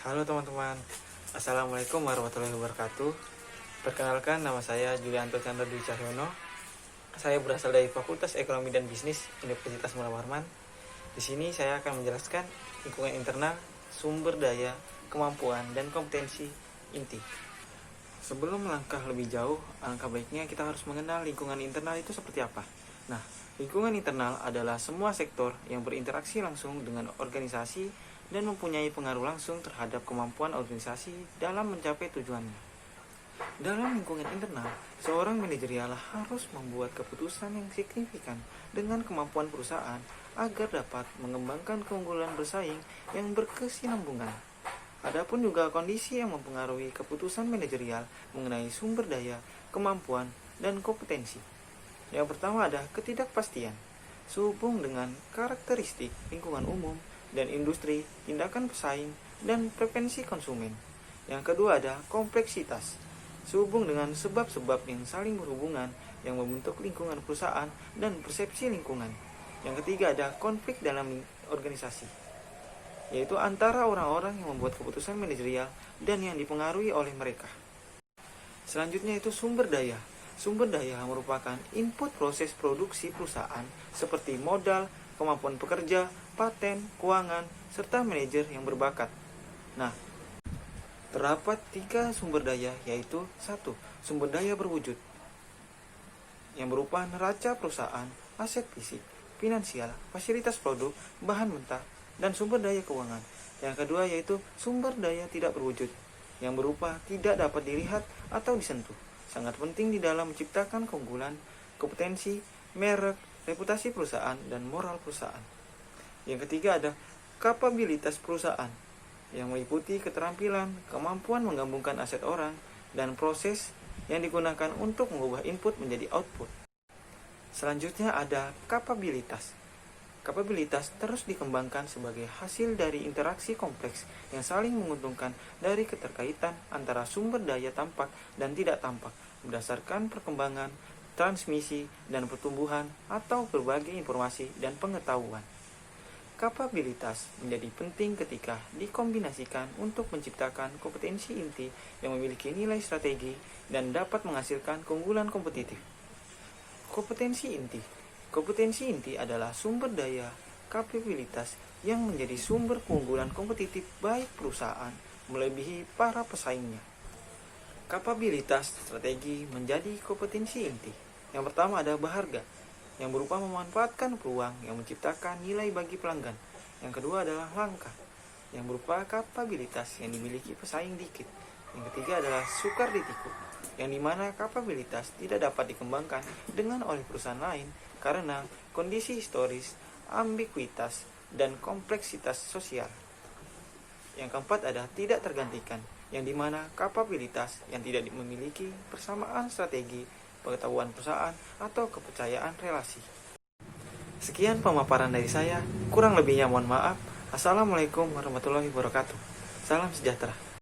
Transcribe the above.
Halo teman-teman, Assalamualaikum warahmatullahi wabarakatuh. Perkenalkan, nama saya Julianto Chandra Dwi Cahyono. Saya berasal dari Fakultas Ekonomi dan Bisnis Universitas Mula Warman. Di sini saya akan menjelaskan lingkungan internal, sumber daya, kemampuan, dan kompetensi inti. Sebelum melangkah lebih jauh, alangkah baiknya kita harus mengenal lingkungan internal itu seperti apa. Nah, lingkungan internal adalah semua sektor yang berinteraksi langsung dengan organisasi dan mempunyai pengaruh langsung terhadap kemampuan organisasi dalam mencapai tujuannya. Dalam lingkungan internal, seorang manajerial harus membuat keputusan yang signifikan dengan kemampuan perusahaan agar dapat mengembangkan keunggulan bersaing yang berkesinambungan. Adapun juga kondisi yang mempengaruhi keputusan manajerial mengenai sumber daya, kemampuan, dan kompetensi. Yang pertama ada ketidakpastian, sehubung dengan karakteristik lingkungan umum dan industri, tindakan pesaing, dan preferensi konsumen. Yang kedua ada kompleksitas, sehubung dengan sebab-sebab yang saling berhubungan yang membentuk lingkungan perusahaan dan persepsi lingkungan. Yang ketiga ada konflik dalam organisasi, yaitu antara orang-orang yang membuat keputusan manajerial dan yang dipengaruhi oleh mereka. Selanjutnya itu sumber daya. Sumber daya merupakan input proses produksi perusahaan seperti modal, kemampuan pekerja, paten, keuangan, serta manajer yang berbakat. Nah, terdapat 3 sumber daya, yaitu 1. Sumber daya berwujud, yang berupa neraca perusahaan, aset fisik, finansial, fasilitas produk, bahan mentah, dan sumber daya keuangan. Yang kedua yaitu sumber daya tidak berwujud, yang berupa tidak dapat dilihat atau disentuh. Sangat penting di dalam menciptakan keunggulan, kompetensi, merek, reputasi perusahaan, dan moral perusahaan. Yang ketiga ada kapabilitas perusahaan, yang meliputi keterampilan, kemampuan menggabungkan aset orang, dan proses yang digunakan untuk mengubah input menjadi output. Selanjutnya ada kapabilitas. Kapabilitas terus dikembangkan sebagai hasil dari interaksi kompleks yang saling menguntungkan dari keterkaitan antara sumber daya tampak dan tidak tampak berdasarkan perkembangan, transmisi, dan pertumbuhan atau berbagai informasi dan pengetahuan. Kapabilitas menjadi penting ketika dikombinasikan untuk menciptakan kompetensi inti yang memiliki nilai strategi dan dapat menghasilkan keunggulan kompetitif. Kompetensi inti. Kompetensi inti adalah sumber daya kapabilitas yang menjadi sumber keunggulan kompetitif baik perusahaan melebihi para pesaingnya. Kapabilitas strategi menjadi kompetensi inti. Yang pertama ada berharga, yang berupa memanfaatkan peluang yang menciptakan nilai bagi pelanggan. Yang kedua adalah langka, yang berupa kapabilitas yang dimiliki pesaing dikit. Yang ketiga adalah sukar ditipu, yang dimana kapabilitas tidak dapat dikembangkan dengan oleh perusahaan lain karena kondisi historis, ambiguitas, dan kompleksitas sosial. Yang keempat ada tidak tergantikan, yang dimana kapabilitas yang tidak memiliki persamaan strategi, pengetahuan perusahaan, atau kepercayaan relasi. Sekian pemaparan dari saya, kurang lebihnya mohon maaf. Assalamualaikum warahmatullahi wabarakatuh. Salam sejahtera.